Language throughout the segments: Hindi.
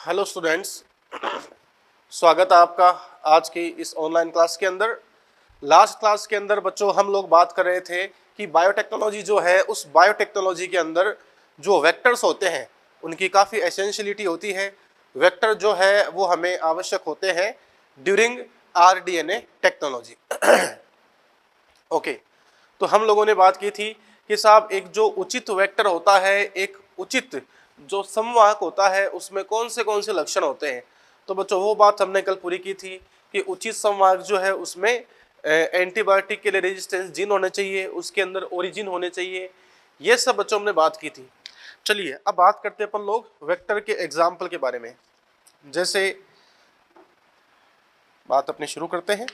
हेलो स्टूडेंट्स, स्वागत है आपका आज की इस ऑनलाइन क्लास के अंदर। लास्ट क्लास के अंदर बच्चों हम लोग बात कर रहे थे कि बायोटेक्नोलॉजी जो है, उस बायोटेक्नोलॉजी के अंदर जो वेक्टर्स होते हैं उनकी काफ़ी एसेंशियलिटी होती है। वेक्टर जो है वो हमें आवश्यक होते हैं ड्यूरिंग आरडीएनए टेक्नोलॉजी। ओके, तो हम लोगों ने बात की थी कि साहब एक जो उचित वेक्टर होता है, एक उचित जो समवाहक होता है, उसमें कौन से लक्षण होते हैं। तो बच्चों वो बात हमने कल पूरी की थी कि उचित समवाहक जो है उसमें एंटीबायोटिक के लिए रेजिस्टेंस जीन होने चाहिए, उसके अंदर ओरिजिन होने चाहिए, ये सब बच्चों हमने बात की थी। चलिए अब बात करते हैं अपन लोग वेक्टर के एग्जाम्पल के बारे में। जैसे बात अपनी शुरू करते हैं।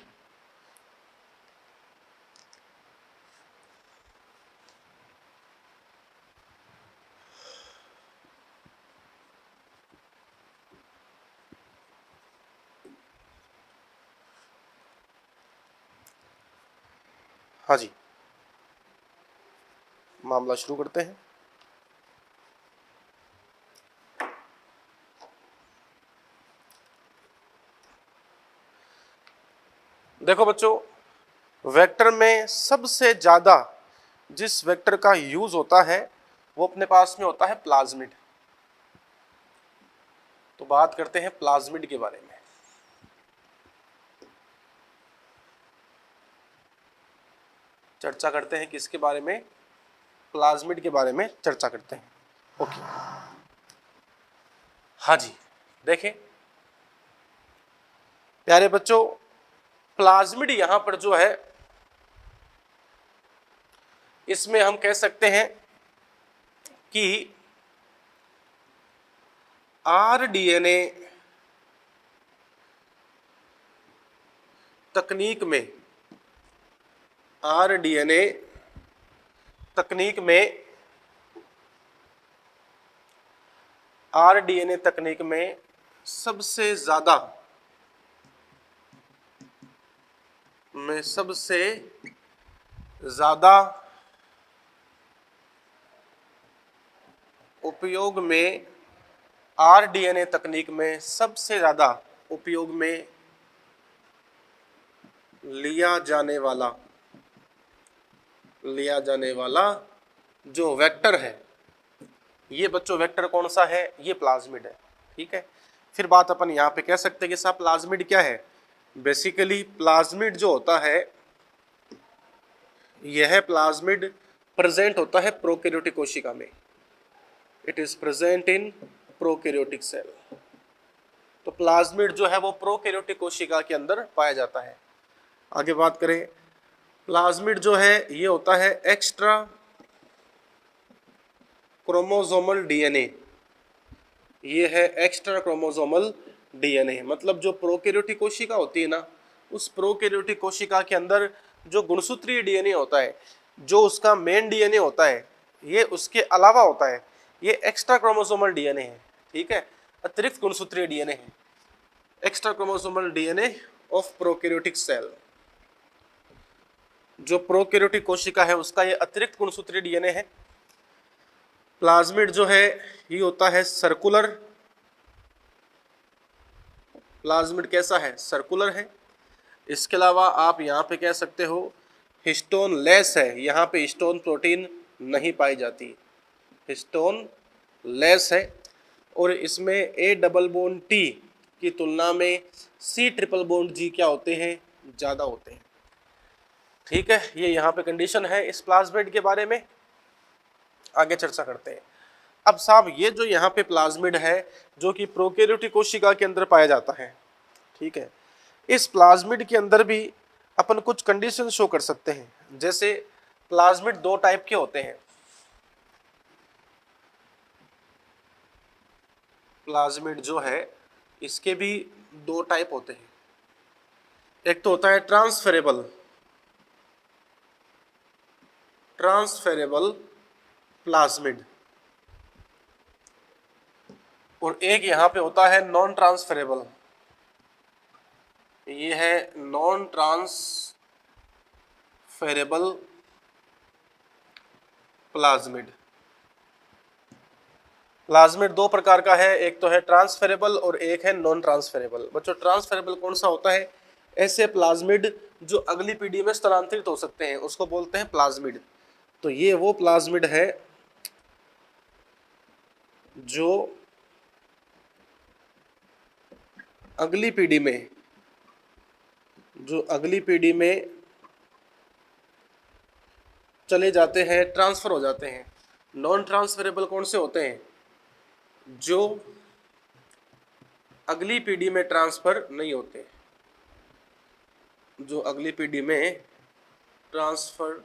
हाँ जी, मामला शुरू करते हैं। देखो बच्चों, वेक्टर में सबसे ज्यादा जिस वेक्टर का यूज होता है वो अपने पास में होता है प्लाज्मिड। तो बात करते हैं प्लाज्मिड के बारे में। चर्चा करते हैं किसके बारे में? प्लाज्मिड के बारे में चर्चा करते हैं। ओके, हाँ जी, देखें प्यारे बच्चों, प्लाज्मिड यहां पर जो है इसमें हम कह सकते हैं कि आरडीएनए तकनीक में आरडीएनए तकनीक में आरडीएनए तकनीक में सबसे ज्यादा उपयोग में आरडीएनए तकनीक में सबसे ज्यादा उपयोग में लिया जाने वाला जो वेक्टर है, ये बच्चों वेक्टर कौन सा है? ये प्लाज्मिड है। ठीक है, फिर बात अपन यहाँ पे कह सकते हैं कि साहब प्लाज्मिड क्या है? बेसिकली प्लाज्मिड जो होता है, यह प्लाज्मिड प्रेजेंट होता है प्रोकैरियोटिक कोशिका में। It is present in prokaryotic cell. तो प्लाज्मिड जो है वो प्रोकैरियोटिक कोशिका के अंदर पाया जाता है। आगे बात करें, प्लाज्मिड जो है ये होता है एक्स्ट्रा क्रोमोसोमल डीएनए। ये है एक्स्ट्रा क्रोमोसोमल डीएनए, मतलब जो प्रोकैरियोटिक कोशिका होती है ना, उस प्रोकैरियोटिक कोशिका के अंदर जो गुणसूत्रीय डीएनए होता है, जो उसका मेन डीएनए होता है, ये उसके अलावा होता है, ये एक्स्ट्रा क्रोमोसोमल डीएनए है। ठीक है, अतिरिक्त गुणसूत्रीय डीएनए है, extra chromosomal DNA of prokaryotic cell. जो प्रोकैरियोटिक कोशिका है उसका ये अतिरिक्त गुणसूत्रीय डीएनए है। प्लाज्मिड जो है ये होता है सर्कुलर। प्लाज्मिड कैसा है? सर्कुलर है। इसके अलावा आप यहाँ पे कह सकते हो हिस्टोन लेस है, यहाँ पे हिस्टोन प्रोटीन नहीं पाई जाती, हिस्टोन लेस है। और इसमें ए डबल बॉन्ड टी की तुलना में सी ट्रिपल बॉन्ड जी क्या होते हैं? ज़्यादा होते हैं। ठीक है, ये यहाँ पे कंडीशन है इस प्लाज्मिड के बारे में। आगे चर्चा करते हैं। अब साहब ये जो यहाँ पे प्लाज्मिड है जो कि प्रोकैरियोटिक कोशिका के अंदर पाया जाता है, ठीक है, इस प्लाज्मिड के अंदर भी अपन कुछ कंडीशन शो कर सकते हैं। जैसे प्लाज्मिड दो टाइप के होते हैं। प्लाज्मिड जो है इसके भी दो टाइप होते हैं। एक तो होता है ट्रांसफेरेबल प्लाज्मिड, और एक यहाँ पे होता है नॉन ट्रांसफरेबल। ये है नॉन ट्रांसफेरेबल प्लाज्मिड। प्लाज्मिड दो प्रकार का है, एक तो है ट्रांसफरेबल और एक है नॉन ट्रांसफरेबल। बच्चों ट्रांसफरेबल कौन सा होता है? ऐसे प्लाज्मिड जो अगली पीढ़ी में स्थानांतरित हो सकते हैं उसको बोलते हैं प्लाज्मिड। तो ये वो प्लाज्मिड है जो अगली पीढ़ी में चले जाते हैं, ट्रांसफर हो जाते हैं। नॉन ट्रांसफरेबल कौन से होते हैं? जो अगली पीढ़ी में ट्रांसफर नहीं होते, जो अगली पीढ़ी में ट्रांसफर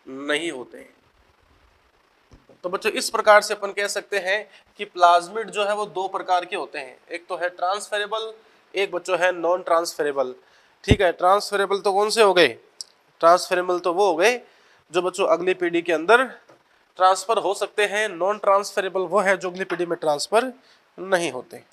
नहीं होते हैं। तो बच्चों इस प्रकार से अपन कह सकते हैं कि प्लाज्मिड जो है वो दो प्रकार के होते हैं, एक तो है ट्रांसफरेबल, एक बच्चों है नॉन ट्रांसफरेबल। ठीक है, ट्रांसफरेबल तो कौन से हो गए? ट्रांसफरेबल तो वो हो गए जो बच्चों अगली पीढ़ी के अंदर ट्रांसफर हो सकते हैं, नॉन ट्रांसफरेबल वो है जो अगली पीढ़ी में ट्रांसफर नहीं होते।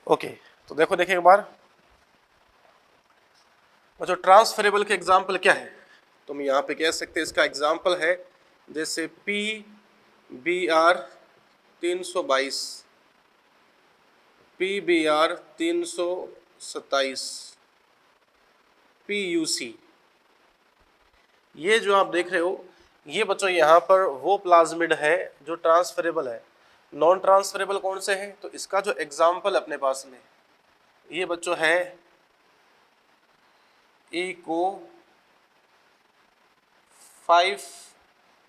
ओके, तो देखिए एक बार जो ट्रांसफरेबल के एग्जाम्पल क्या है, तो हम यहाँ पे कह सकते हैं इसका एग्जाम्पल है जैसे PBr 322, PBr 327, PUC। ये जो आप देख रहे हो ये बच्चों यहाँ पर वो प्लाज्मिड है जो ट्रांसफरेबल है। नॉन ट्रांसफरेबल कौन से हैं? तो इसका जो एग्जाम्पल अपने पास में ये बच्चों है इको 5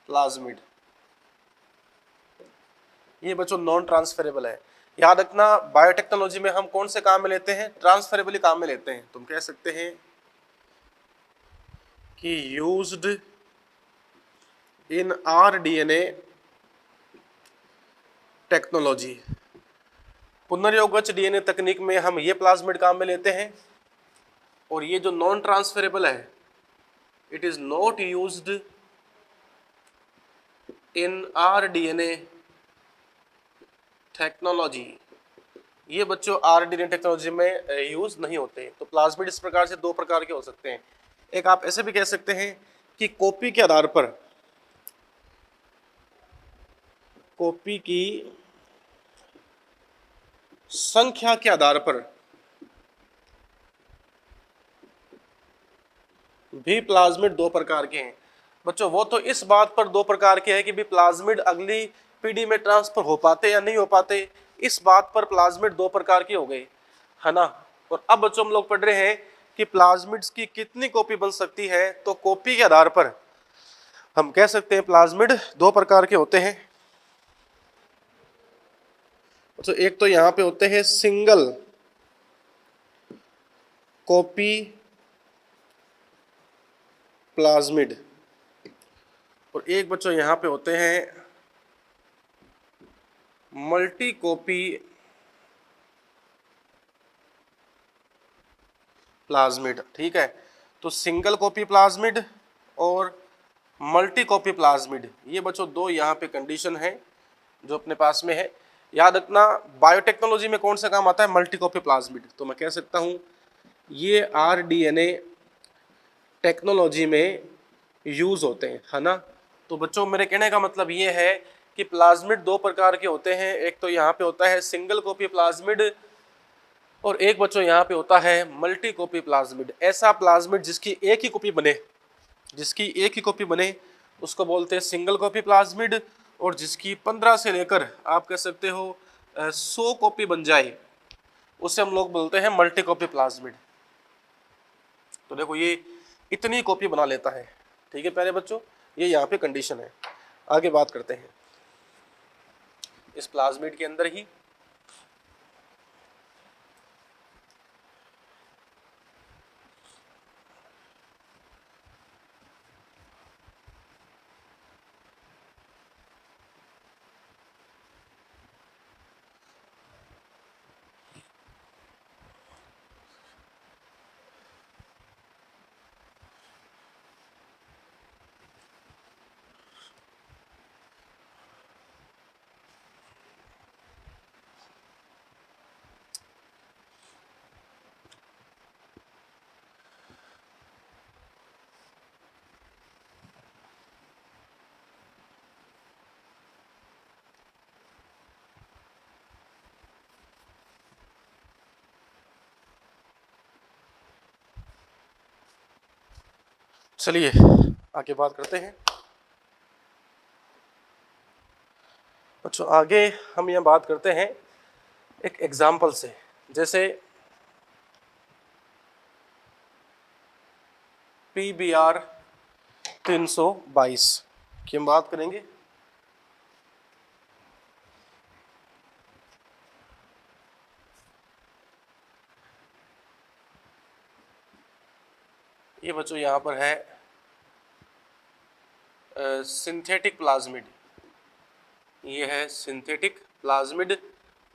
प्लाज्मिड, ये बच्चों नॉन ट्रांसफरेबल है। याद रखना बायोटेक्नोलॉजी में हम कौन से काम में लेते हैं? ट्रांसफरेबल काम में लेते हैं। तुम कह सकते हैं कि यूज्ड इन rDNA टेक्नोलॉजी, पुनर्योगज डीएनए तकनीक में हम ये प्लाज्मिड काम में लेते हैं। और ये जो नॉन ट्रांसफरेबल है it is not used in rDNA technology, ये बच्चों rDNA टेक्नोलॉजी में यूज नहीं होते। तो प्लाज्मिड इस प्रकार से दो प्रकार के हो सकते हैं। एक आप ऐसे भी कह सकते हैं कि कॉपी के आधार पर, कॉपी की संख्या के आधार पर भी प्लाज्मिड दो प्रकार के हैं। बच्चों वो तो इस बात पर दो प्रकार के हैं कि भी प्लाज्मिड अगली पीढ़ी में ट्रांसफर हो पाते या नहीं हो पाते, इस बात पर प्लाज्मिड दो प्रकार के हो गए, है ना। और अब बच्चों हम लोग पढ़ रहे हैं कि प्लाज्मिड्स की कितनी कॉपी बन सकती है। तो कॉपी के आधार पर हम कह सकते हैं प्लाज्मिड दो प्रकार के होते हैं। तो एक तो यहाँ पे होते हैं सिंगल कॉपी प्लाज्मिड, और एक बच्चों यहाँ पे होते हैं मल्टी कॉपी प्लाज्मिड। ठीक है, तो सिंगल कॉपी प्लाज्मिड और मल्टी कॉपी प्लाज्मिड, ये बच्चों दो यहाँ पे कंडीशन है जो अपने पास में है। याद रखना बायोटेक्नोलॉजी में कौन सा काम आता है? Multi copy plasmid. तो मैं कह सकता हूँ ये rDNA टेक्नोलॉजी में यूज होते हैं, है ना। तो बच्चों मेरे कहने का मतलब ये है कि प्लाज्मिड दो प्रकार के होते हैं, एक तो यहाँ पे होता है सिंगल कॉपी प्लाज्मिड और एक बच्चों यहाँ पे होता है मल्टी कॉपी प्लाज्मिड। ऐसा प्लाज्मिड जिसकी एक ही कॉपी बने, जिसकी एक ही कॉपी बने उसको बोलते हैं सिंगल कॉपी प्लाज्मिड, और जिसकी 15 से लेकर आप कह सकते हो 100 कॉपी बन जाए उसे हम लोग बोलते हैं मल्टी कॉपी प्लाज्मिड। तो देखो ये इतनी कॉपी बना लेता है। ठीक है प्यारे बच्चों, ये यहाँ पे कंडीशन है। आगे बात करते हैं इस प्लाज्मिड के अंदर ही चलिए आगे बात करते हैं बच्चों। आगे हम यहाँ बात करते हैं एक एग्जाम्पल से, जैसे PBR 322 की हम बात करेंगे। ये बच्चों यहाँ पर है सिंथेटिक प्लाज्मिड। ये है सिंथेटिक प्लाज्मिड,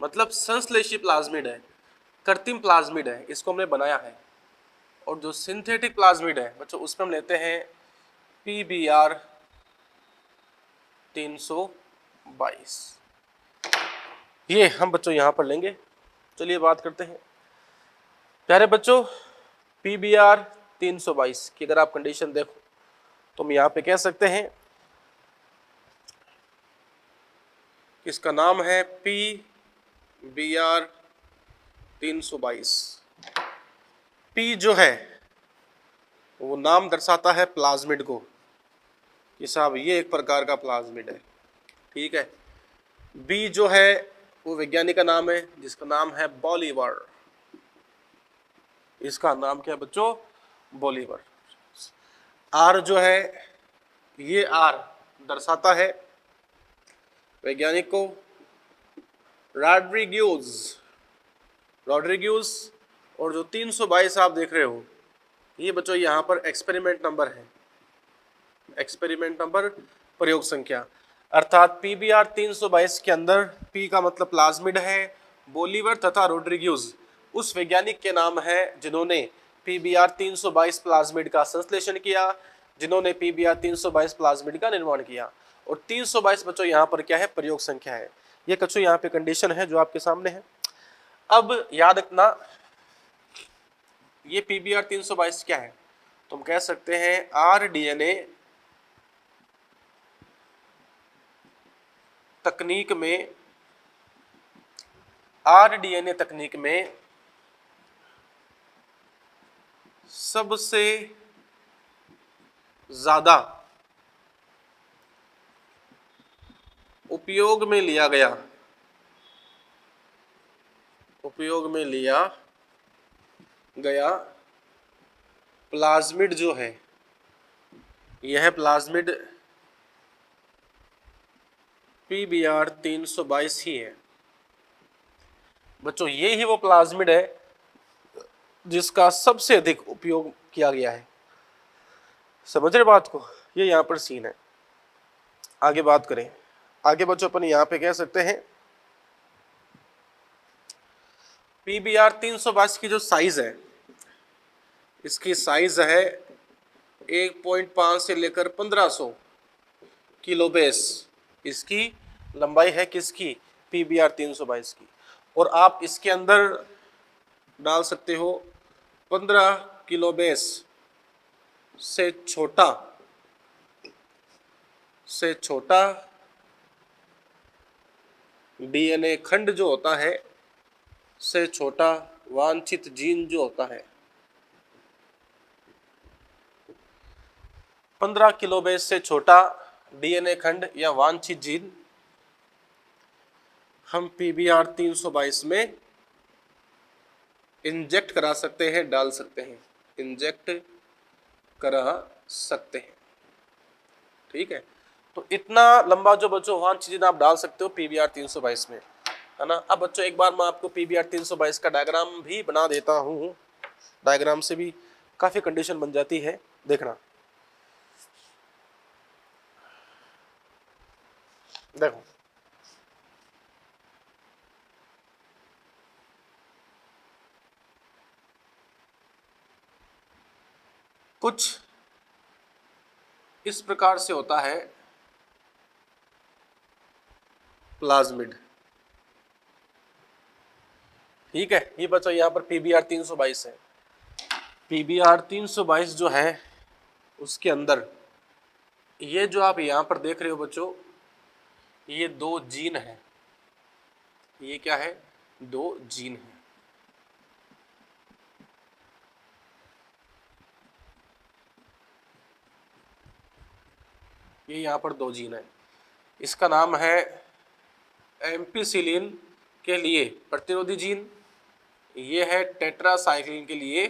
मतलब संश्लेषित प्लाज्मिड है, कृत्रिम प्लाज्मिड है, इसको हमने बनाया है। और जो सिंथेटिक प्लाज्मिड है बच्चों, उसमें हम लेते हैं PBR 322। ये हम बच्चों यहाँ पर लेंगे। चलिए बात करते हैं प्यारे बच्चों, PBR 322 की अगर आप कंडीशन देखो तो हम यहाँ पे कह सकते हैं कि इसका नाम है PBR 322। P जो है वो नाम दर्शाता है प्लाज्मिड को कि साहब ये एक प्रकार का प्लाज्मिड है, ठीक है। B जो है वो वैज्ञानिक का नाम है जिसका नाम है बॉलीवर। इसका नाम क्या है बच्चों? बॉलीवर। R जो है, ये R दर्शाता है वैज्ञानिक को रॉड्रिग्यूज। और जो 322 आप देख रहे हो ये बच्चों यहाँ पर एक्सपेरिमेंट नंबर है, एक्सपेरिमेंट नंबर, प्रयोग संख्या। अर्थात PBR 322 के अंदर P का मतलब प्लाज्मिड है, बोलीवर तथा रोड्रिग्यूज उस वैज्ञानिक के नाम है जिन्होंने PBR 322 प्लाज्मिड का संश्लेषण किया, जिन्होंने PBR 322 प्लाज्मिड का निर्माण किया। और 322 बच्चों यहाँ पर क्या है? प्रयोग संख्या है। ये बच्चों यहाँ पे कंडीशन है जो आपके सामने है। अब याद रखना ये PBR 322 क्या है, तो हम कह सकते हैं rDNA तकनीक में, rDNA तकनीक में सबसे ज्यादा उपयोग में लिया गया प्लाज्मिड जो है, यह प्लाज्मिड PBR 322 ही है बच्चों। ये ही वो प्लाज्मिड है जिसका सबसे अधिक उपयोग किया गया है। समझ रहे बात को? ये यहाँ पर सीन है। आगे बात करें, आगे बच्चों अपन यहाँ पे कह सकते हैं PBR 322 की जो साइज है, इसकी साइज है 1.5 से लेकर 1500 किलो बेस। इसकी लंबाई है किसकी? PBR 322 की। और आप इसके अंदर डाल सकते हो 15 किलो बेस से छोटा DNA खंड जो होता है, से छोटा वांछित जीन जो होता है। 15 किलो बेस से छोटा DNA खंड या वांछित जीन हम PBR 322 में इंजेक्ट करा सकते हैं, डाल सकते हैं, इंजेक्ट करा सकते हैं, ठीक है। तो इतना लंबा जो बच्चों वांछित जीन आप डाल सकते हो PBR 322 में, है ना। अब बच्चों एक बार मैं आपको PBR 322 का डायग्राम भी बना देता हूँ। डायग्राम से भी काफी कंडीशन बन जाती है, देखना। देखो कुछ इस प्रकार से होता है प्लाज्मिड, ठीक है। ये बच्चों यहाँ पर PBR 322 है। PBR 322 जो है उसके अंदर ये जो आप यहाँ पर देख रहे हो बच्चों, ये 2 जीन है। ये क्या है? 2 जीन है। ये यहाँ पर दो जीन है। इसका नाम है एम्पिसिलिन के लिए प्रतिरोधी जीन, ये है टेट्रासाइक्लिन के लिए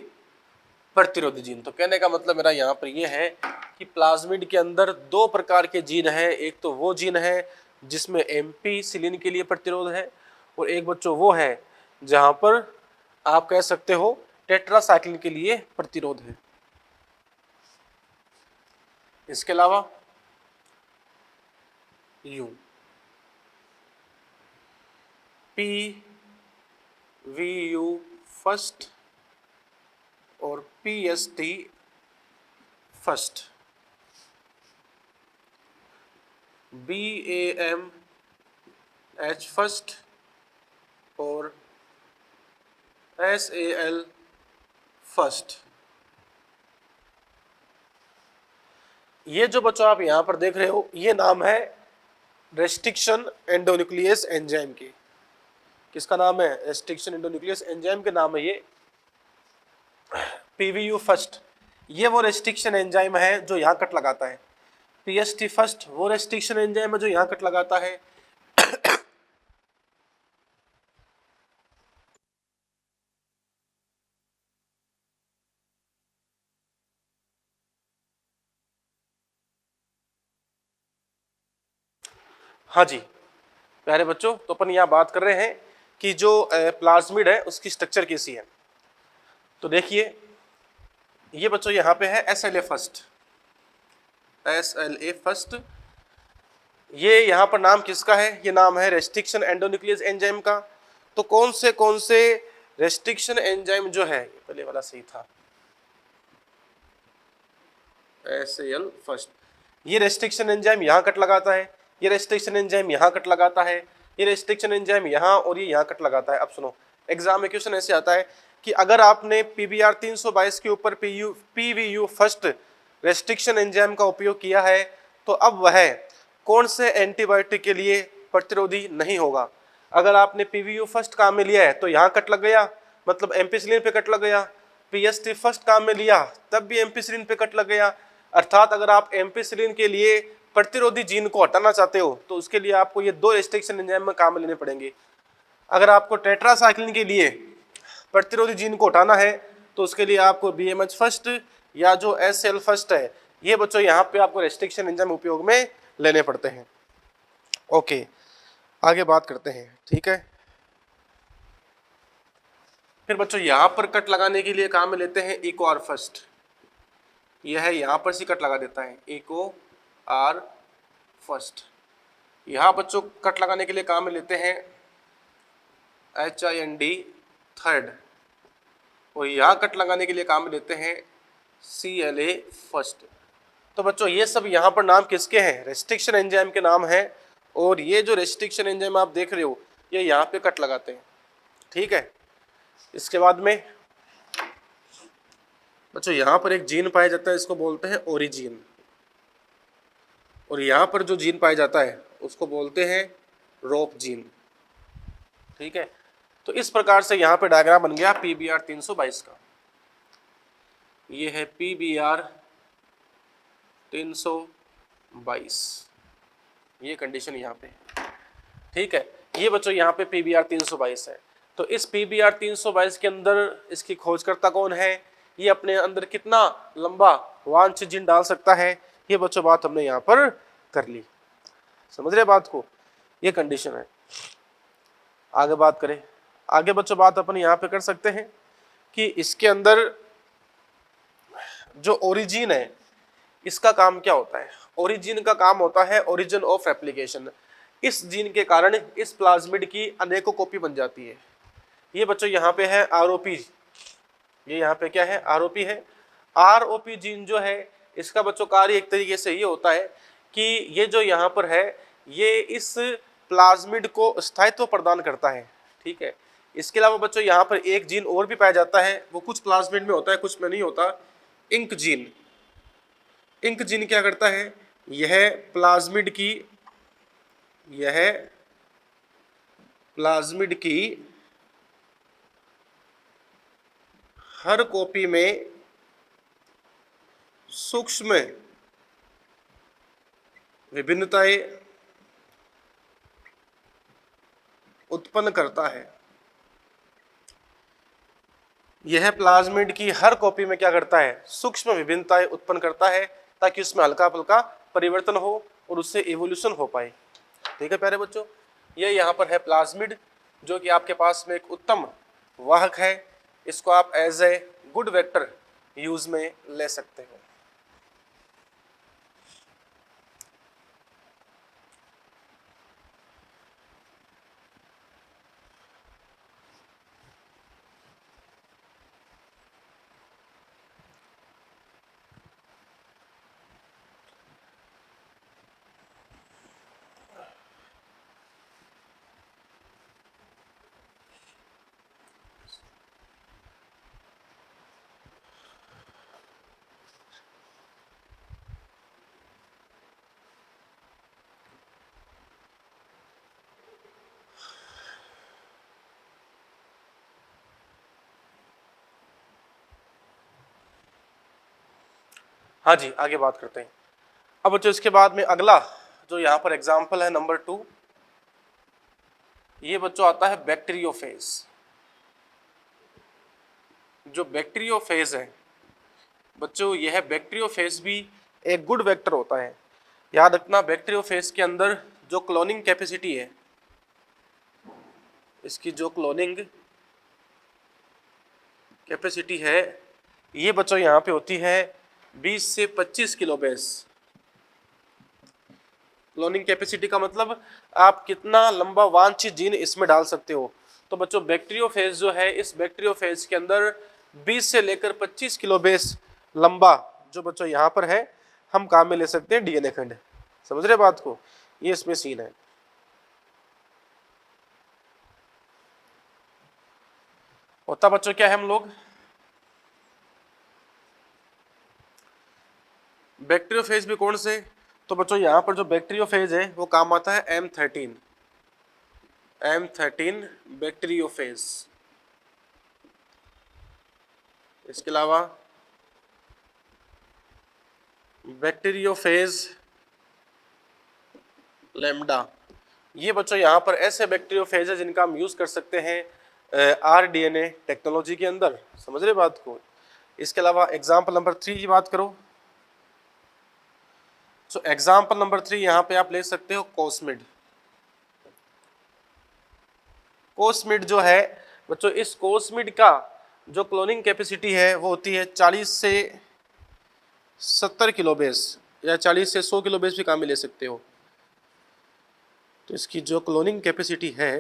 प्रतिरोधी जीन। तो कहने का मतलब मेरा यहाँ पर ये है कि प्लाज्मिड के अंदर दो प्रकार के जीन है। एक तो वो जीन है जिसमें एम्पिसिलिन के लिए प्रतिरोध है, और एक बच्चों वो है जहाँ पर आप कह सकते हो टेट्रासाइक्लिन के लिए प्रतिरोध है। इसके अलावा U P V U first और P S T first, B A M H first और एस ए एल फर्स्ट। ये जो बच्चों आप यहाँ पर देख रहे हो ये नाम है रेस्ट्रिक्शन एंडोन्यूक्लियस एंजाइम के। किसका नाम है? रेस्ट्रिक्शन एंडोन्यूक्लियस एंजाइम के नाम है ये पीवीयू फर्स्ट। ये वो रेस्ट्रिक्शन एंजाइम है जो यहाँ कट लगाता है। पीएसटी फर्स्ट वो रेस्ट्रिक्शन एंजाइम है जो यहाँ कट लगाता है। हाँ जी प्यारे बच्चों, तो अपन यहाँ बात कर रहे हैं कि जो प्लाज्मिड है उसकी स्ट्रक्चर कैसी है। तो देखिए ये बच्चों यहाँ पे है SLA फर्स्ट, SLA फर्स्ट। ये यहाँ पर नाम किसका है? ये नाम है रेस्ट्रिक्शन एंडोन्यूक्लियस एंजाइम का। तो कौन से रेस्ट्रिक्शन एंजाइम जो है, पहले वाला सही था, SAL फर्स्ट। ये रेस्ट्रिक्शन एंजाइम यहाँ कट लगाता है, ये रेस्ट्रिक्शन एंजाइम यहाँ कट लगाता है, ये रेस्ट्रिक्शन एंजाइम यहाँ और ये यहाँ कट लगाता है। अब सुनो, एग्जाम में क्वेश्चन ऐसे आता है कि अगर आपने PBr 322 के ऊपर PVU फर्स्ट रेस्ट्रिक्शन एंजाइम का उपयोग किया है तो अब वह कौन से एंटीबायोटिक के लिए प्रतिरोधी नहीं होगा। अगर आपने PVU फर्स्ट काम में लिया है तो यहाँ कट लग गया, मतलब एम्पिसिलिन पे कट लग गया। PST फर्स्ट काम में लिया तब भी एम्पिसिलिन पे कट लग गया। अर्थात अगर आप एम्पिसिलिन के लिए प्रतिरोधी जीन को हटाना चाहते हो तो उसके लिए आपको ये दो रेस्ट्रिक्शन एंजाइम में काम लेने पड़ेंगे। अगर आपको टेट्रासाइक्लिन के लिए प्रतिरोधी जीन को हटाना है तो उसके लिए आपको BMH फर्स्ट या जो SL फर्स्ट है, ये बच्चों यहाँ पे आपको रेस्ट्रिक्शन एंजाइम उपयोग में लेने पड़ते हैं। ओके, आगे बात करते हैं, ठीक है। फिर बच्चों यहाँ पर कट लगाने के लिए काम में लेते हैं EcoR फर्स्ट। यह है यहाँ पर सी कट लगा देता है EcoR फर्स्ट। यहाँ बच्चों कट लगाने के लिए काम में लेते हैं HIND थर्ड, और यहाँ कट लगाने के लिए काम में लेते हैं CLA फर्स्ट। तो बच्चों ये सब यहाँ पर नाम किसके हैं? रेस्ट्रिक्शन एंजाइम के नाम हैं। और ये जो रेस्ट्रिक्शन एंजाइम आप देख रहे हो ये यहाँ पे कट लगाते हैं, ठीक है। इसके बाद में बच्चों यहाँ पर एक जीन पाया जाता है, इसको बोलते हैं ओरिजीन, और यहाँ पर जो जीन पाया जाता है उसको बोलते हैं रोप जीन, ठीक है। तो इस प्रकार से यहाँ पे डायग्राम बन गया PBr 322 का। ये है PBr 322, ये कंडीशन यहाँ पे, ठीक है। ये बच्चों यहाँ पे PBr 322 है। तो इस PBr 322 के अंदर इसकी खोजकर्ता कौन है, ये अपने अंदर कितना लंबा वांछित जीन डाल सकता है, ये बच्चों बात हमने यहाँ पर कर ली। समझ रहे बात को? ये कंडीशन है। आगे बात करें, आगे बच्चों बात अपन यहाँ पे कर सकते हैं कि इसके अंदर जो ओरिजिन है इसका काम क्या होता है। ओरिजिन का काम होता है ओरिजिन ऑफ रेप्लिकेशन। इस जीन के कारण इस प्लाज्मिड की अनेकों कॉपी बन जाती है। ये बच्चों यहाँ पे है ROP, ये यहाँ पे क्या है? ROP है। ROP जीन जो है इसका बच्चों कार्य एक तरीके से ये होता है कि ये जो यहाँ पर है ये इस प्लाज्मिड को स्थायित्व प्रदान करता है, ठीक है। इसके अलावा बच्चों यहाँ पर एक जीन और भी पाया जाता है, वो कुछ प्लाज्मिड में होता है कुछ में नहीं होता, इंक जीन। इंक जीन क्या करता है? यह प्लाज्मिड की हर कॉपी में सूक्ष्म विभिन्नताएं उत्पन्न करता है। यह प्लाज्मिड की हर कॉपी में क्या करता है, सूक्ष्म विभिन्नताएं उत्पन्न करता है ताकि उसमें हल्का फुल्का परिवर्तन हो और उससे इवोल्यूशन हो पाए। ठीक है प्यारे बच्चों, ये यहाँ पर है प्लाज्मिड, जो कि आपके पास में एक उत्तम वाहक है। इसको आप as a good vector use में ले सकते हो। हाँ जी, आगे बात करते हैं। अब बच्चों इसके बाद में अगला जो यहाँ पर एग्जाम्पल है नंबर 2, ये बच्चों आता है बैक्टीरियोफेज। जो बैक्टीरियोफेज है बच्चों, यह बैक्टीरियोफेज भी एक गुड वेक्टर होता है। याद रखना, बैक्टीरियोफेज के अंदर जो क्लोनिंग कैपेसिटी है, इसकी जो क्लोनिंग कैपेसिटी है, ये बच्चों यहाँ पे होती है 20 से 25 किलो बेस। क्लोनिंग कैपेसिटी का मतलब आप कितना लंबा वांछित जीन इसमें डाल सकते हो। तो बच्चों बैक्टीरियोफेज जो है, इस बैक्टीरियोफेज के अंदर 20 से लेकर 25 किलो बेस लंबा जो बच्चों यहाँ पर है, हम काम में ले सकते हैं डीएनए खंड। समझ रहे बात को, ये इसमें सीन है। होता बच्चों क्या है, हम लोग बैक्टीरियोफेज भी कौन से, तो बच्चों यहाँ पर जो बैक्टीरियोफेज है वो काम आता है M13 बैक्टीरियोफेज। इसके अलावा बैक्टीरियोफेज लैम्डा, ये बच्चों यहाँ पर ऐसे बैक्टीरियोफेज है जिनका हम यूज कर सकते हैं आरडीएनए टेक्नोलॉजी के अंदर। समझ रहे बात को। इसके अलावा एग्जाम्पल नंबर 3 की बात करो, तो एग्जाम्पल नंबर 3 यहाँ पे आप ले सकते हो कोस्मिड। कोस्मिड जो है बच्चों, इस कोस्मिड का जो क्लोनिंग कैपेसिटी है वो होती है 40 से 70 किलो बेस, या 40 से 100 किलो बेस भी काम में ले सकते हो। तो इसकी जो क्लोनिंग कैपेसिटी है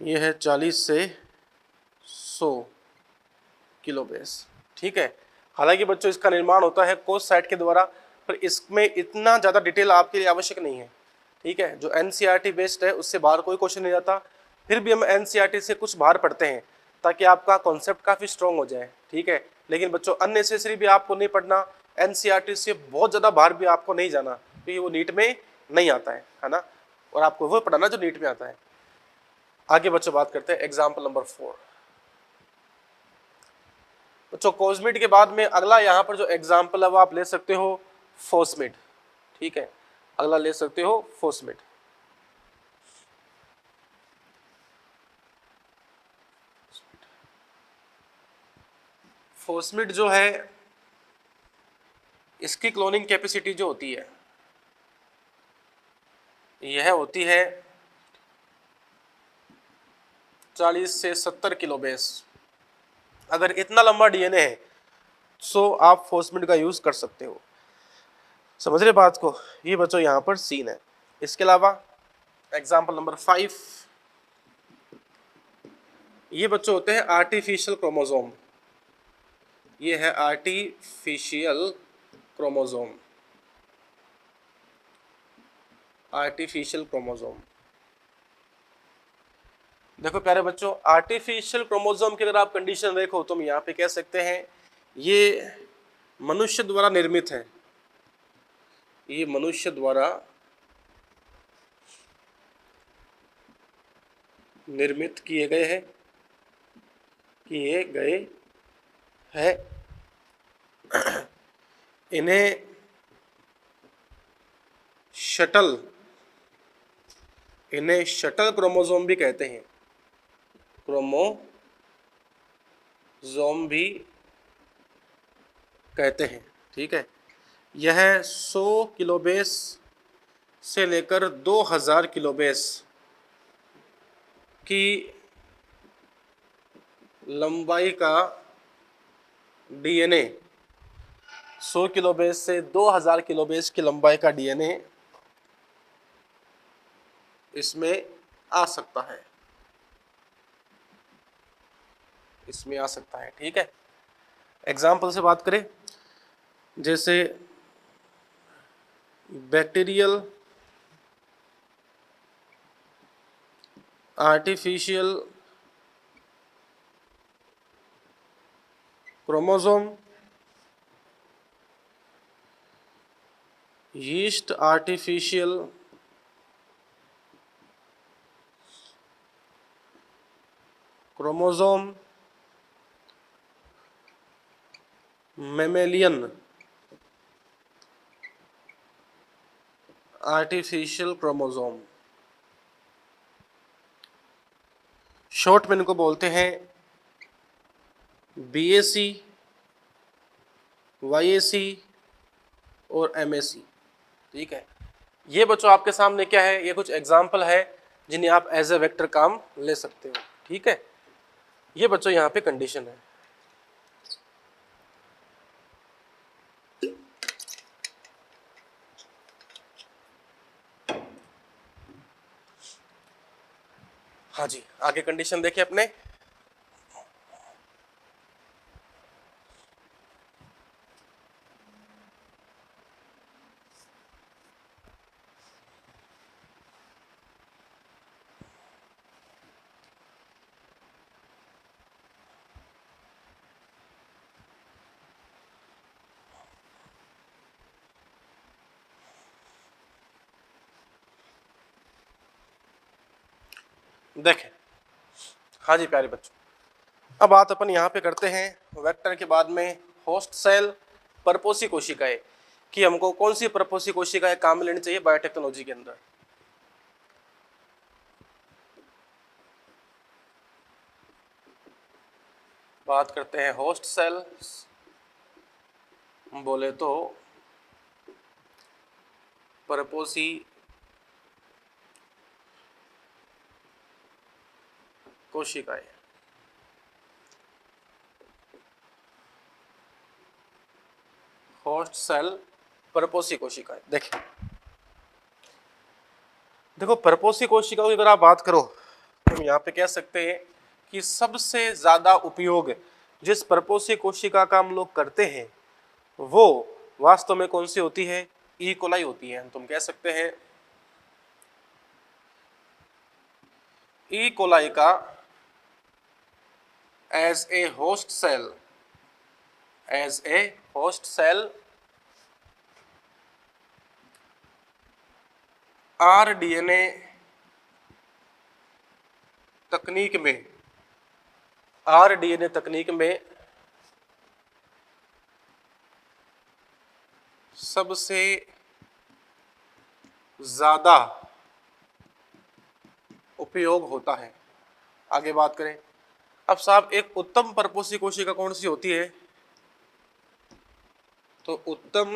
ये है 40 से 100 किलो बेस। ठीक है, हालांकि बच्चों इसका निर्माण होता है कोस साइट के द्वारा, पर इसमें इतना ज़्यादा डिटेल आपके लिए आवश्यक नहीं है। ठीक है, जो एनसीईआरटी बेस्ड है उससे बाहर कोई क्वेश्चन नहीं आता, फिर भी हम एनसीईआरटी से कुछ बाहर पढ़ते हैं ताकि आपका कॉन्सेप्ट काफ़ी स्ट्रॉन्ग हो जाए। ठीक है, लेकिन बच्चों अननेसेसरी भी आपको नहीं पढ़ना, एनसीईआरटी से बहुत ज़्यादा बाहर भी आपको नहीं जाना, क्योंकि वो नीट में नहीं आता है ना, और आपको वो पढ़ना जो नीट में आता है। आगे बच्चों बात करते हैं एग्जाम्पल नंबर 4। बच्चों कोस्मिड के बाद में अगला यहाँ पर जो एग्जाम्पल है वो आप ले सकते हो फोस्मिड। ठीक है, अगला ले सकते हो फोस्मिड। फोस्मिड जो है, इसकी क्लोनिंग कैपेसिटी जो होती है यह होती है 40 से 70 किलो बेस। अगर इतना लंबा डीएनए है तो आप फोस्मिड का यूज कर सकते हो। समझ रहे बात को, ये बच्चों यहाँ पर सीन है। इसके अलावा एग्जाम्पल नंबर 5, ये बच्चों होते हैं आर्टिफिशियल क्रोमोसोम। ये है आर्टिफिशियल क्रोमोसोम। आर्टिफिशियल क्रोमोसोम, देखो प्यारे बच्चों, आर्टिफिशियल क्रोमोसोम की अगर आप कंडीशन देखो तो हम यहाँ पे कह सकते हैं ये मनुष्य द्वारा निर्मित है। ये मनुष्य द्वारा निर्मित किए गए हैं, किए गए हैं। इन्हें शटल क्रोमोसोम भी कहते हैं। क्रोमोसोम भी कहते हैं। ठीक है, यह 100 किलोबेस से लेकर 2000 किलोबेस की लंबाई का डीएनए, 100 किलोबेस से 2000 किलोबेस की लंबाई का डीएनए इसमें आ सकता है, इसमें आ सकता है। ठीक है, एग्जाम्पल से बात करें, जैसे bacterial artificial chromosome, yeast artificial chromosome, mammalian artificial chromosome, short में इनको बोलते हैं BAC, YAC और MAC। ठीक है, ये बच्चों आपके सामने क्या है, ये कुछ एग्जाम्पल है जिन्हें आप एज ए वेक्टर काम ले सकते हो। ठीक है, ये बच्चों यहाँ पे कंडीशन है। हाँ जी, आगे कंडीशन देखिए अपने। देखें, हाँ जी प्यारे बच्चों, अब बात अपन यहाँ पे करते हैं वेक्टर के बाद में होस्ट सेल, परपोषी कोशिकाएं, कि हमको कौन सी परपोषी कोशिकाएं काम में लेनी चाहिए बायोटेक्नोलॉजी के अंदर। बात करते हैं होस्ट सेल, बोले तो परपोषी कोशिकाएं। होस्ट सेल, परपोषी कोशिकाएं। देखो परपोषी कोशिकाओं की अगर आप बात करो तो हम यहाँ पे कह सकते हैं कि सबसे ज्यादा उपयोग जिस परपोषी कोशिका का हम लोग करते हैं वो वास्तव में कौन सी होती है, ई कोलाई होती है। तुम कह सकते हैं ई कोलाई का as a host cell rDNA तकनीक में सबसे ज्यादा उपयोग होता है। आगे बात करें, अब साहब एक उत्तम परपोषी कोशिका कौन सी होती है, तो उत्तम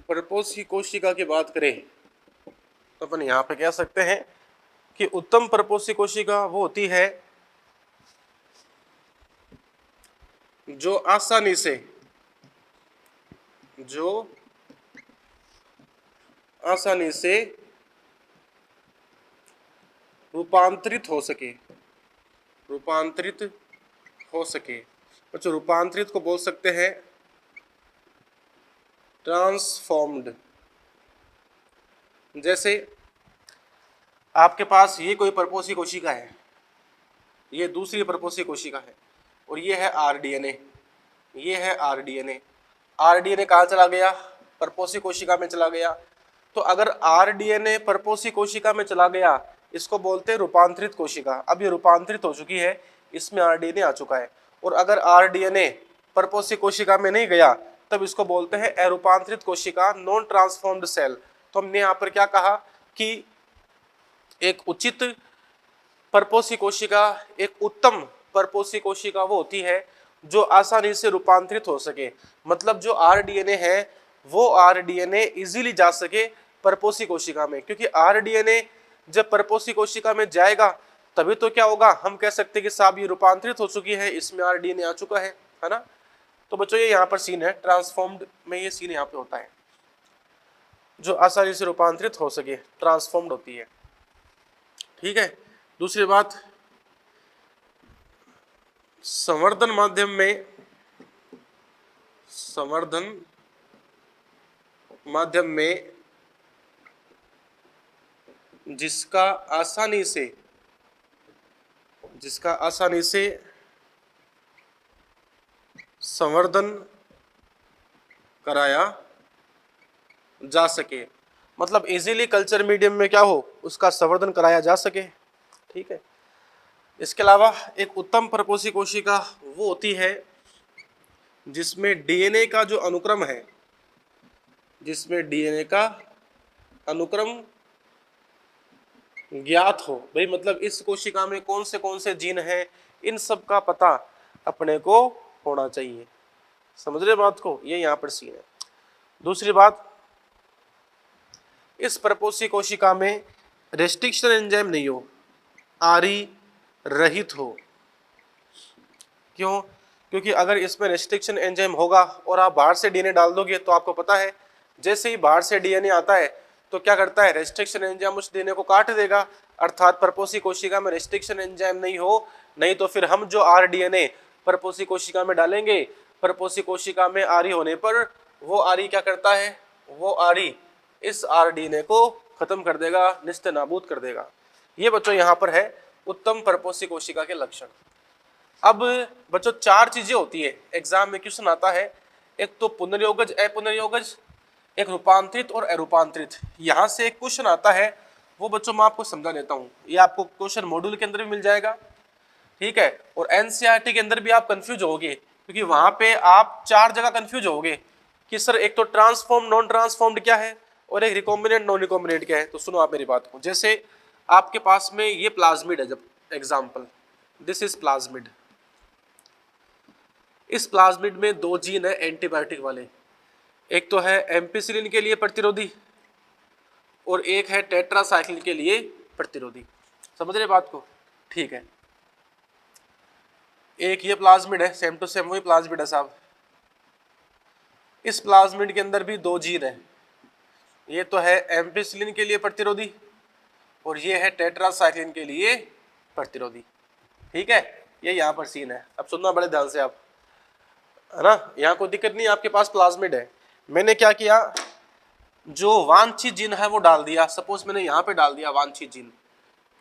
परपोषी कोशिका की बात करें तो अपन यहाँ पे कह सकते हैं कि उत्तम परपोषी कोशिका वो होती है जो आसानी से रूपांतरित हो सके। बच्चों रूपांतरित को बोल सकते हैं ट्रांसफॉर्म्ड। जैसे आपके पास ये कोई परपोषी कोशिका है, ये दूसरी परपोषी कोशिका है और ये है आरडीएनए, आरडीएनए कहाँ चला गया, परपोषी कोशिका में चला गया। तो अगर आरडीएनए परपोषी कोशिका में चला गया इसको बोलते हैं रूपांतरित कोशिका। अब ये रूपांतरित हो चुकी है, इसमें आरडीएनए आ चुका है, और अगर आरडीएनए परपोषी कोशिका में नहीं गया तब इसको बोलते हैं अरूपांतरित कोशिका, नॉन ट्रांसफॉर्म्ड सेल। तो हमने यहाँ पर क्या कहा कि एक उचित परपोषी कोशिका, एक उत्तम परपोषी कोशिका वो होती है जो आसानी से रूपांतरित हो सके, मतलब जो आरडीएनए है वो आरडीएनए इजीली जा सके परपोषी कोशिका में, क्योंकि आरडीएनए जब परपोषी कोशिका में जाएगा तभी तो क्या होगा, हम कह सकते हैं कि साहब ये रूपांतरित हो चुकी है, इसमें आरडीएनए आ चुका है ना। तो बच्चों ये यहाँ पर सीन है, ट्रांसफॉर्म्ड में ये सीन यहाँ पे होता है, जो आसानी से रूपांतरित हो सके, ट्रांसफॉर्म्ड होती है। ठीक है। दूसरी बात, संवर्धन माध्यम में जिसका आसानी से संवर्धन कराया जा सके, मतलब इजीली कल्चर मीडियम में क्या हो, उसका संवर्धन कराया जा सके। ठीक है। इसके अलावा एक उत्तम परपोषी कोशिका वो होती है जिसमें डीएनए का जो अनुक्रम है, जिसमें डीएनए का अनुक्रम ज्ञात हो। भाई मतलब इस कोशिका में कौन से जीन है, इन सब का पता अपने को होना चाहिए। समझ रहे बात को, ये यहाँ पर सीन है। दूसरी बात, इस परपोषी कोशिका में रेस्ट्रिक्शन एंजाइम नहीं हो, आरी रहित हो। क्यों? क्योंकि अगर इसमें रेस्ट्रिक्शन एंजाइम होगा और आप बाहर से डीएनए डाल दोगे तो आपको पता है जैसे ही बाहर से डीएनए आता है तो क्या करता है, रेस्ट्रिक्शन एंजाइम उस डीएनए को काट देगा। अर्थात परपोषी कोशिका में रेस्ट्रिक्शन एंजाइम नहीं हो, नहीं तो फिर हम जो आरडीएनए परपोषी कोशिका में डालेंगे, परपोषी कोशिका में आरी होने पर वो आरी क्या करता है, वो आरी इस आरडीएनए को खत्म कर देगा, निस्ते नाबूद कर देगा। ये बच्चों यहाँ पर है उत्तम परपोषी कोशिका के लक्षण। अब बच्चों चार चीजें होती है, एग्जाम में क्वेश्चन आता है, एक तो पुनर्योगज, अपुनर्योगज, एक रूपांतरित और अरूपांतरित। यहाँ से एक क्वेश्चन आता है, वो बच्चों मैं आपको समझा देता हूँ। ये आपको क्वेश्चन मॉड्यूल के अंदर भी मिल जाएगा, ठीक है, और एनसीईआरटी के अंदर भी आप कंफ्यूज होगे, क्योंकि वहां पे आप चार जगह कंफ्यूज होगे कि सर एक तो ट्रांसफॉर्म नॉन ट्रांसफॉर्म्ड क्या है और एक रिकॉम्बिनेंट नॉन रिकॉम्बिनेंट क्या है। तो सुनो आप मेरी बात को, जैसे आपके पास में ये प्लाज्मिड है, जब एग्जाम्पल दिस इज प्लाज्मिड, इस प्लाज्मिड में दो जीन है एंटीबायोटिक वाले, एक तो है एम्पिसिलिन के लिए प्रतिरोधी और एक है टेट्रासाइक्लिन के लिए प्रतिरोधी। समझ रहे बात को? ठीक है। एक ये प्लाज्मिड है, सेम टू सेम वही प्लाज्मिड है साहब। इस प्लाज्मिड के अंदर भी दो जीन है, ये तो है एम्पिसिलिन के लिए प्रतिरोधी और ये है टेट्रासाइक्लिन के लिए प्रतिरोधी। ठीक है, ये यहाँ पर सीन है। अब सुनना बड़े ध्यान से आप, है ना, यहाँ कोई दिक्कत नहीं, आपके पास प्लाज्मिड है। मैंने क्या किया, जो वांछित जीन है वो डाल दिया। सपोज मैंने यहाँ पे डाल दिया वांछित जीन,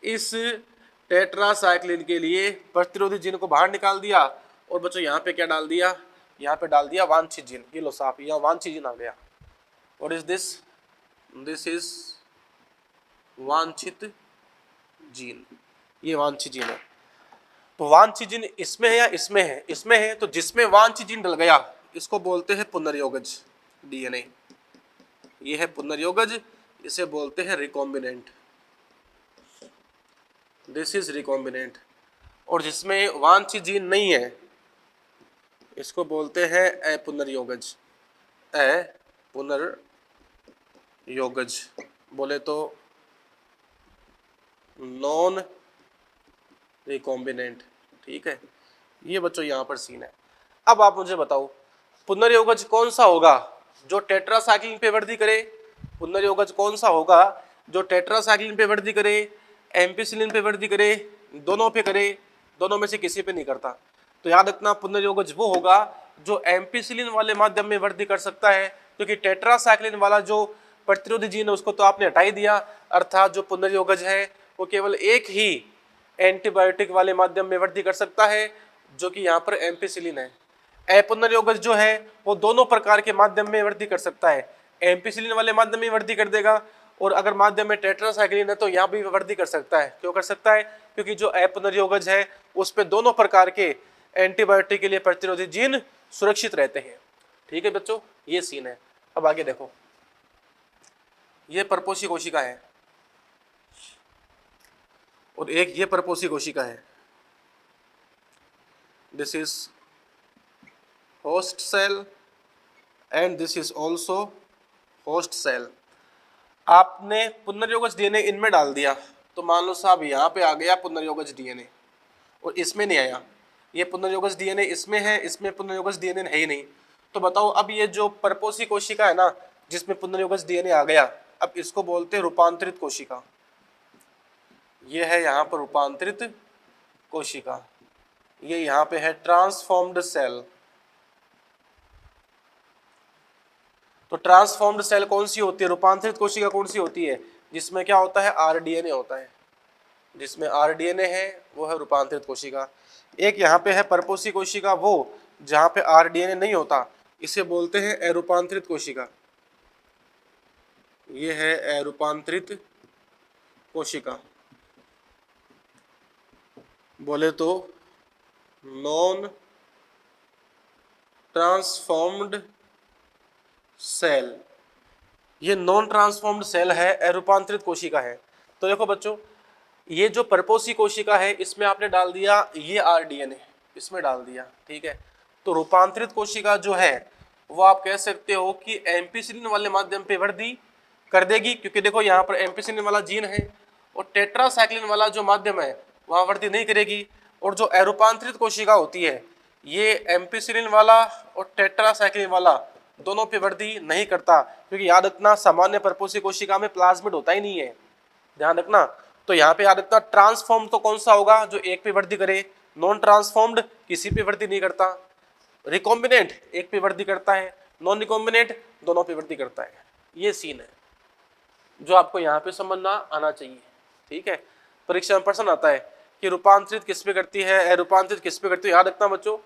इस टेट्रासाइक्लिन के लिए प्रतिरोधी जीन को बाहर निकाल दिया, और बच्चों यहाँ पे क्या डाल दिया, यहाँ पे डाल दिया वांछित जीन। ये लो साहब, यहाँ वांछित जीन आ गया। और इज दिस, दिस इज वांछित जीन, ये वांछित जीन है। तो वांछित जीन इसमें है या इसमें है? इसमें है, तो जिसमें वांछित जीन डल गया इसको बोलते हैं पुनर्योगज डीएनए। ये है पुनर्योगज, इसे बोलते हैं रिकॉम्बिनेंट, दिस इज रिकॉम्बिनेंट। और जिसमें वांछित जीन नहीं है इसको बोलते हैं अपुनर्योगज, अपुनर्योगज, बोले तो नॉन रिकॉम्बिनेंट। ठीक है, ये बच्चों यहाँ पर सीन है। अब आप मुझे बताओ पुनर्योगज कौन सा होगा जो टेट्रासाइक्लिन पे वृद्धि करे? पुनर्योगज कौन सा होगा जो टेट्रासाइक्लिन पे वृद्धि करे, एम्पिसिलिन पे वृद्धि करे, दोनों पे करे, दोनों में से किसी पे नहीं करता? तो याद रखना पुनर्योगज वो होगा जो एम्पिसिलिन वाले माध्यम में वृद्धि कर सकता है, क्योंकि टेट्रासाइक्लिन वाला जो प्रतिरोधी जीन है उसको तो आपने हटा ही दिया। अर्थात जो पुनर्योगज है वो केवल एक ही एंटीबायोटिक वाले माध्यम में वृद्धि कर सकता है, जो कि यहाँ पर एम्पिसिलिन है। अपुनर्योगज जो है वो दोनों प्रकार के माध्यम में वृद्धि कर सकता है, एम्पिसिलिन वाले माध्यम में वृद्धि कर देगा और अगर माध्यम में टेट्रासाइक्लिन है तो यहाँ भी वृद्धि कर सकता है। क्यों कर सकता है? क्योंकि जो अपुनर्योगज है उस पे दोनों प्रकार के एंटीबायोटिक के लिए प्रतिरोधी जीन सुरक्षित रहते हैं। ठीक है बच्चों, ये सीन है। अब आगे देखो, ये परपोषी कोशिका है और एक ये परपोषी कोशिका है। This is host cell and this is also host cell. आपने पुनर्योगज डीएनए इनमें डाल दिया तो मान लो साहब यहाँ पे आ गया पुनर्योगज डीएनए और इसमें नहीं आया। ये पुनर्योगज डीएनए इसमें है, इसमें पुनर्योगज डीएनए है ही नहीं। तो बताओ, अब ये जो परपोषी कोशिका है ना जिसमें पुनर्योगज डीएनए आ गया, अब इसको बोलते हैं रूपांतरित कोशिका। ये है यहाँ पर रूपांतरित कोशिका, ये यहाँ पे है ट्रांसफॉर्म्ड सेल। तो ट्रांसफॉर्म्ड सेल कौन सी होती है? रूपांतरित कोशिका कौन सी होती है? जिसमें क्या होता है? आरडीएनए होता है। जिसमें आरडीएनए है वो है रूपांतरित कोशिका। एक यहाँ पे है परपोषी कोशिका, वो जहाँ पे आरडीएनए नहीं होता, इसे बोलते हैं अरूपांतरित कोशिका। ये है अरूपांतरित कोशिका, बोले तो नॉन ट्रांसफॉर्म्ड सेल। ये नॉन ट्रांसफॉर्म्ड सेल है, अरूपांतरित कोशिका है। तो देखो बच्चों, ये जो परपोषी कोशिका है इसमें आपने डाल दिया ये आरडीएनए, इसमें डाल दिया, ठीक है। तो रूपांतरित कोशिका जो है वो आप कह सकते हो कि एम्पिसिलिन वाले माध्यम पे वृद्धि कर देगी, क्योंकि देखो यहाँ पर एम्पिसिलिन वाला जीन है और टेट्रासाइक्लिन वाला जो माध्यम है वहाँ वृद्धि नहीं करेगी। और जो अरूपांतरित कोशिका होती है ये एम्पिसिलिन वाला और टेट्रासाइक्लिन वाला दोनों पे वृद्धि नहीं करता, क्योंकि याद रखना सामान्य परपोषी कोशिका में प्लाज्मिड होता ही नहीं है, ध्यान रखना। तो यहाँ पे याद रखना ट्रांसफॉर्म तो कौन सा होगा? जो एक पे वृद्धि करे। नॉन ट्रांसफॉर्म्ड किसी पे वृद्धि नहीं करता। रिकॉम्बिनेंट एक पे वृद्धि करता है, नॉन रिकॉम्बिनेंट दोनों पे वृद्धि करता है। ये सीन है जो आपको यहाँ पे समझना आना चाहिए, ठीक है। परीक्षा में प्रश्न आता है कि रूपांतरित किस पे करती है, अरूपांतरित किस पे करती है। याद रखना बच्चों,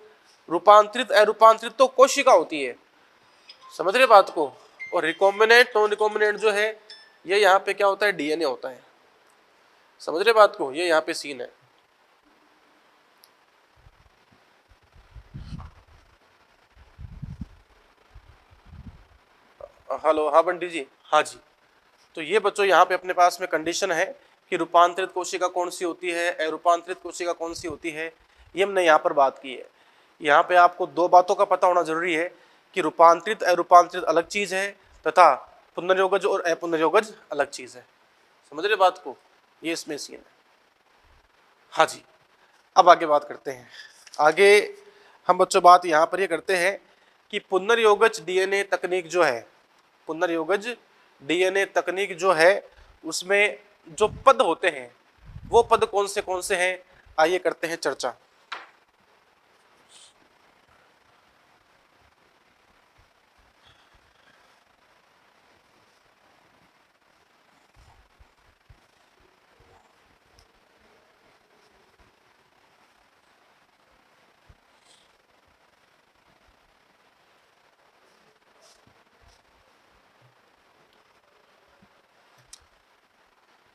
रूपांतरित अरूपांतरित तो कोशिका होती है, समझ रहे बात को। और रिकॉम्बिनेंट नॉन रिकॉम्बिनेंट जो है ये यहाँ पे क्या होता है? डीएनए होता है, समझ रहे बात को। ये यहाँ पे सीन है। हेलो, हाँ बंटी जी, हाँ जी। तो ये बच्चों यहाँ पे अपने पास में कंडीशन है कि रूपांतरित कोशिका कौन सी होती है, अरूपांतरित कोशिका कौन सी होती है, ये हमने यहाँ पर बात की है। यहाँ पे आपको दो बातों का पता होना जरूरी है कि रूपांतरित अरूपांतरित अलग चीज है तथा पुनर्योगज और अपुनर्योगज अलग चीज है, समझ रहे बात को। ये इसमें सीन है। हाँ जी, अब आगे बात करते हैं। आगे हम बच्चों बात यहाँ पर ये करते हैं कि पुनर्योगज डीएनए तकनीक जो है, पुनर्योगज डीएनए तकनीक जो है उसमें जो पद होते हैं वो पद कौन से हैं, आइए करते हैं चर्चा।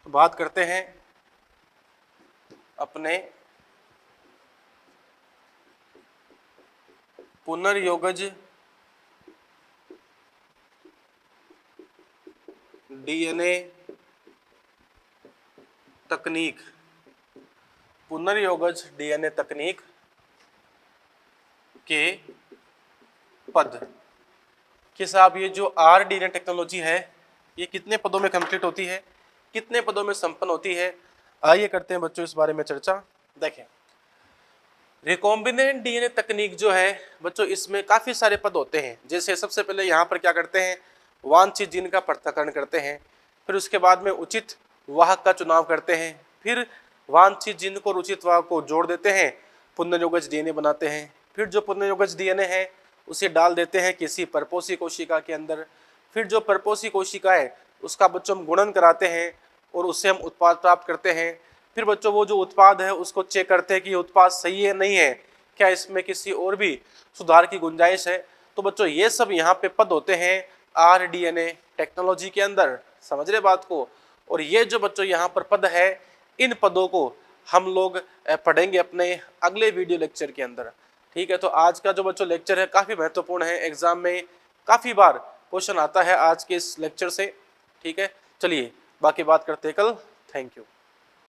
बात करते हैं अपने पुनर्योगज डीएनए तकनीक, पुनर्योगज डीएनए तकनीक के पद कि साहब ये जो आरडीएनए टेक्नोलॉजी है ये कितने पदों में कंप्लीट होती है, कितने पदों में संपन्न होती है। आइए करते हैं बच्चों इस बारे में चर्चा। देखें, रिकॉम्बिनेंट डीएनए तकनीक जो है बच्चों इसमें काफी सारे पद होते हैं। जैसे सबसे पहले यहाँ पर क्या करते हैं, वांछित जीन का पृथक्करण करते हैं, फिर उसके बाद में उचित वाहक का चुनाव करते हैं, फिर वांछित जीन को उचित वाहक को जोड़ देते हैं, पुनर्योगज डीएनए बनाते हैं। फिर जो पुनर्योगज डीएनए है उसे डाल देते हैं किसी परपोषी कोशिका के अंदर। फिर जो परपोषी कोशिका है उसका बच्चों हम गुणन कराते हैं और उससे हम उत्पाद प्राप्त करते हैं। फिर बच्चों वो जो उत्पाद है उसको चेक करते हैं कि ये उत्पाद सही है नहीं है, क्या इसमें किसी और भी सुधार की गुंजाइश है। तो बच्चों ये सब यहाँ पे पद होते हैं RDNA टेक्नोलॉजी के अंदर। समझ रहे बात को। और ये जो बच्चों यहाँ पर पद है, इन पदों को हम लोग पढ़ेंगे अपने अगले वीडियो लेक्चर के अंदर। ठीक है, तो आज का जो बच्चों लेक्चर है काफ़ी महत्वपूर्ण है, एग्जाम में काफ़ी बार क्वेश्चन आता है आज के इस लेक्चर से। ठीक है, चलिए बाकी बात करते हैं कल। Thank you.